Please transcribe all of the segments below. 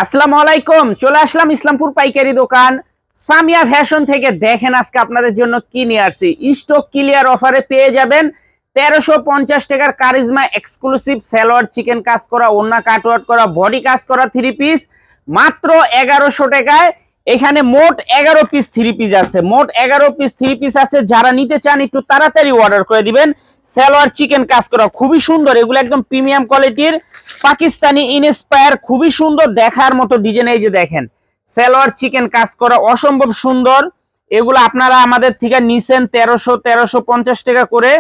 আসসালামু আলাইকুম। চলে আসলাম ইসলামপুর পাইকারি দোকান সামিয়া ফ্যাশন থেকে। দেখেন আজকে আপনাদের জন্য কি নিয়ে আসছি। স্টক ক্লিয়ার অফারে পেয়ে যাবেন 1350 টাকার কারিজমা এক্সক্লুসিভ সালোয়ার চিকেন কাজ করা, ওন্না কাটওয়ার্ক করা, বডি কাজ করা থ্রি পিস মাত্র 1100 টাকায়। এখানে মোট 11 পিস থ্রি পিস আছে, মোট 11 পিস থ্রি পিস আছে। যারা নিতে চান একটু তাড়াতাড়ি অর্ডার করে দিবেন। সালোয়ার চিকেন কাজ করা খুবই সুন্দর, এগুলো একদম প্রিমিয়াম কোয়ালিটির পাকিস্তানি ইনস্পায়ার, খুবই সুন্দর দেখার মতো ডিজাইন। এই যে দেখেন সালোয়ার চিকেন কাজ করা অসম্ভব সুন্দর। এগুলো আপনারা আমাদের থেকে নিছেন 1350 টাকা করে,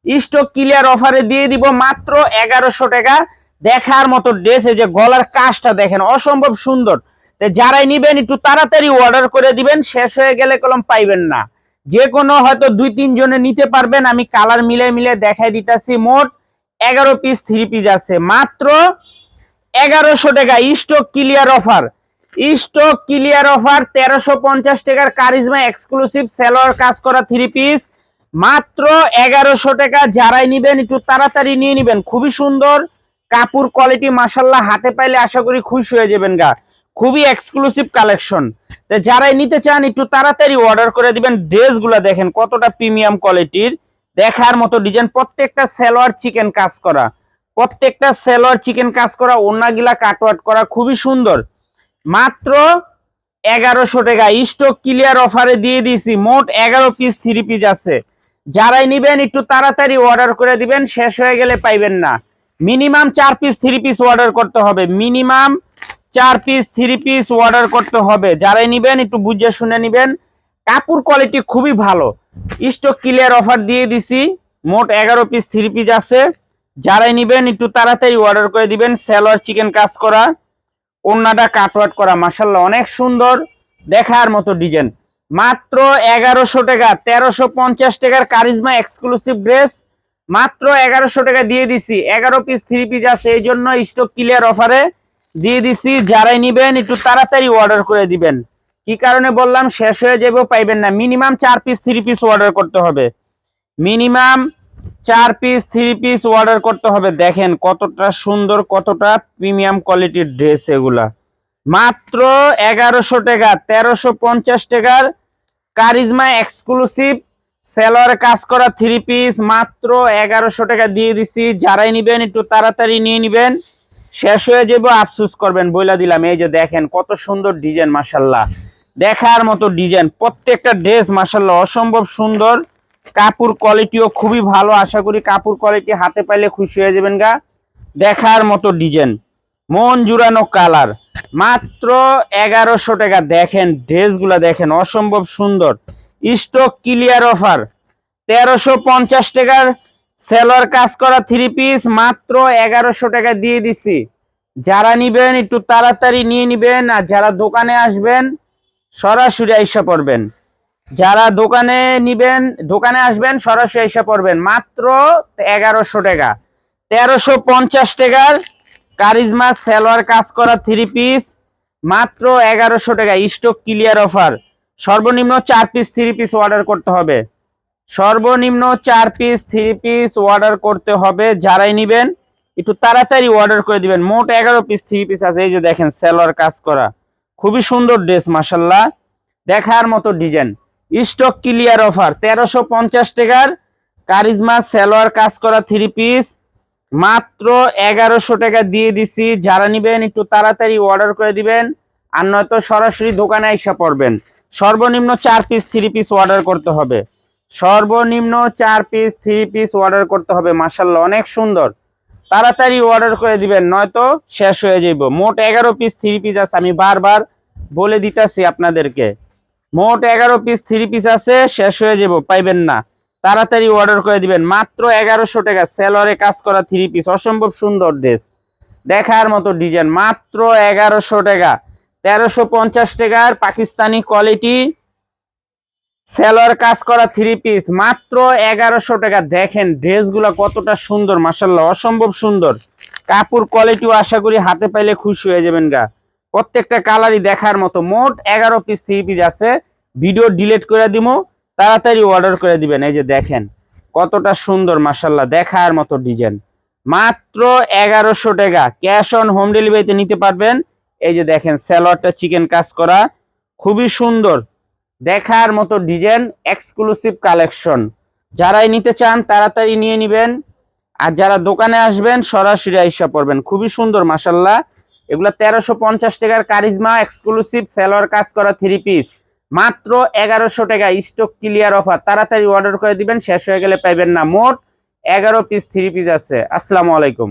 স্টক ক্লিয়ার অফারে দিয়ে দিব মাত্র 1100 টাকা। দেখার মতো ড্রেস। এই যে গলার কাজটা দেখেন অসম্ভব সুন্দর। যারাই নিবেন একটু তাড়াতাড়ি অর্ডার করে দিবেন, শেষ হয়ে গেলে কলম পাইবেন না। যে কোনো হয়তো 2-3 জনে নিতে পারবেন। আমি কালার মিলে মিলে দেখাই দিতেছি। মোট 11 পিস থ্রি পিস আছে মাত্র 1100 টাকা। Stock clear offer, stock clear offer 1350 টাকার কারিজমা এক্সক্লুসিভ সালোয়ার কাজ করা থ্রি পিস মাত্র 1100 টাকা। যারাই নিবেন একটু তাড়াতাড়ি নিয়ে নিবেন। খুবই সুন্দর কাপড় কোয়ালিটি মাশাআল্লাহ, হাতে পাইলে আশা করি খুশি হয়ে যাবেন গা। খুবই এক্সক্লুসিভ কালেকশন। তো যারাই নিতে চান একটু তাড়াতাড়ি অর্ডার করে দিবেন। ড্রেসগুলো দেখেন কতটা প্রিমিয়াম কোয়ালিটির, দেখার মতো ডিজাইন। প্রত্যেকটা সালোয়ার চিকেন কাজ করা, প্রত্যেকটা সালোয়ার চিকেন কাজ করা, ওন্নাগুলা কাটওয়ার্ক করা, খুবই সুন্দর। মাত্র 1100 টাকা স্টক ক্লিয়ার অফারে দিয়ে দিছি। মোট 11 পিস থ্রি পিস আছে। যারাই নিবেন একটু তাড়াতাড়ি অর্ডার করে দিবেন, শেষ হয়ে গেলে পাইবেন না। Minimum 4 piece three piece order করতে হবে, minimum 4 piece three piece order করতে হবে। যারাই নিবেন একটু বুঝে শুনে নিবেন। কাপড় কোয়ালিটি খুবই ভালো। স্টক ক্লিয়ার অফার দিয়ে দিছি। মোট 11 পিস থ্রি পিস আছে। যারাই নিবেন একটু তাড়াতাড়ি অর্ডার করে দিবেন। সালোয়ার চিকেন কাজ করা, ওন্নাটা কাটওয়ার্ক করা মাশাআল্লাহ অনেক সুন্দর দেখার মতো ডিজাইন। মাত্র 1100 টাকা। 1350 টাকার কারিজমা এক্সক্লুসিভ ড্রেস মাত্র 1100 টাকা দিয়ে দিছি। 11 পিস থ্রি পিস আছে, এই জন্য স্টক ক্লিয়ার অফারে দিয়ে দিছি। যারাই নিবেন একটু তাড়াতাড়ি অর্ডার করে দিবেন। কি কারণে বললাম শেষ হয়ে যাবে, পাইবেন না। Minimum 4 piece three piece order করতে হবে, minimum 4 piece three piece order করতে হবে। দেখেন কতটা সুন্দর, কতটা প্রিমিয়াম কোয়ালিটির ড্রেস এগুলা। মাত্র 1100 টাকা। 1350 টাকার কারিজমা এক্সক্লুসিভ সালোয়ার কাজ করা থ্রি পিস মাত্র 1100 টাকা দিয়ে দিছি। যারাই নিবেন একটু তাড়াতাড়ি নিয়ে নিবেন, শেষ হয়ে যাবো আফসোস করবেন বইলা দিলাম। এই যে দেখেন কত সুন্দর ডিজাইন মাশাআল্লাহ, দেখার মতো ডিজাইন। প্রত্যেকটা ড্রেস মাশাআল্লাহ অসম্ভব সুন্দর। কাপড় কোয়ালিটিও খুবই ভালো। আশা করি কাপড় কোয়ালিটি হাতে পাইলে খুশি হয়ে যাবেন গা। দেখার মতো ডিজাইন, মন জুড়ানো কালার। মাত্র 1100 টাকা। দেখেন ড্রেসগুলা দেখেন অসম্ভব সুন্দর। স্টক ক্লিয়ার অফার 1350 টাকার সালোয়ার কাজ করা থ্রি পিস মাত্র 1100 টাকা দিয়ে দিছি। যারা নিবেন একটু তাড়াতাড়ি নিয়ে নিবেন। আর যারা দোকানে আসবেন সরাসরি আইসা পড়বেন। যারা দোকানে নিবেন, দোকানে আসবেন সরাসরি আইসা পড়বেন। মাত্র 1100 টাকা। 1350 টাকার কারিজমা সালোয়ার কাজ করা থ্রি পিস মাত্র 1100 টাকা। Stock clear offer. সর্বনিম্ন 4 পিস থ্রি পিস অর্ডার করতে হবে, সর্বনিম্ন 4 পিস থ্রি পিস অর্ডার করতে হবে। যারাই নিবেন একটু তাড়াতাড়ি অর্ডার করে দিবেন। মোট 11 পিস থ্রি পিস আছে। এই যে দেখেন সালোয়ার কাজ করা, খুবই সুন্দর ড্রেস মাশাআল্লাহ, দেখার মতো ডিজাইন। স্টক ক্লিয়ার অফার 1350 টাকার কারিজমা সালোয়ার কাজ করা থ্রি পিস মাত্র 1100 টাকা দিয়ে দিছি। যারা নিবেন একটু তাড়াতাড়ি অর্ডার করে দিবেন, আর নয়তো সরাসরি দোকানে আইসা পড়বেন। সর্বনিম্ন 4 পিস থ্রি পিস অর্ডার করতে হবে, সর্বনিম্ন 4 পিস থ্রি পিস অর্ডার করতে হবে। মাশাআল্লাহ অনেক সুন্দর। তাড়াতাড়ি অর্ডার করে দিবেন, নয়তো শেষ হয়ে যাইব। মোট 11 পিস থ্রি পিস আছে। আমি বারবার বলে দিতেছি আপনাদেরকে, মোট 11 পিস থ্রি পিস আছে, শেষ হয়ে যাব, পাইবেন না। তাড়াতাড়ি অর্ডার করে দিবেন। মাত্র 1100 টাকা সালোয়ারে কাজ করা থ্রি পিস, অসম্ভব সুন্দর ড্রেস, দেখার মতো ডিজাইন। মাত্র 1100 টাকা। 1350 টাকার পাকিস্তানি কোয়ালিটি সালোয়ার কাজ করা থ্রি পিস মাত্র 1100 টাকা। দেখেন ড্রেসগুলো কতটা সুন্দর মাশাআল্লাহ, অসম্ভব সুন্দর। কাপড় কোয়ালিটিও আশা করি হাতে পাইলে খুশি হয়ে যাবেন গা। প্রত্যেকটা কালারই দেখার মতো। মোট 11 পিস থ্রি পিস আছে। ভিডিও ডিলিট করে দিমু, তাড়াতাড়ি অর্ডার করে দিবেন। এই যে দেখেন কতটা সুন্দর মাশাআল্লাহ, দেখার মতো ডিজাইন। মাত্র 1100 টাকা। ক্যাশ অন হোম ডেলিভারিতে নিতে পারবেন। এই যে দেখেন সালোয়ারটা চিকেন কাজ করা, খুবই সুন্দর দেখার মতো ডিজাইন, এক্সক্লুসিভ কালেকশন। যারাই নিতে চান তাড়াতাড়ি নিয়ে নিবেন, আর যারা দোকানে আসবেন সরাসরি আইসা পড়বেন। খুবই সুন্দর মাশাল্লাহ। এগুলা 1350 টাকার কারিজমা এক্সক্লুসিভ সালোয়ার কাজ করা 3 পিস, মাত্র 1100 টাকা। স্টক ক্লিয়ার অফার, তাড়াতাড়ি অর্ডার করে দিবেন, শেষ হয়ে গেলে পাইবেন না। মোট 11 পিস 3 পিস আছে। আসসালামু আলাইকুম।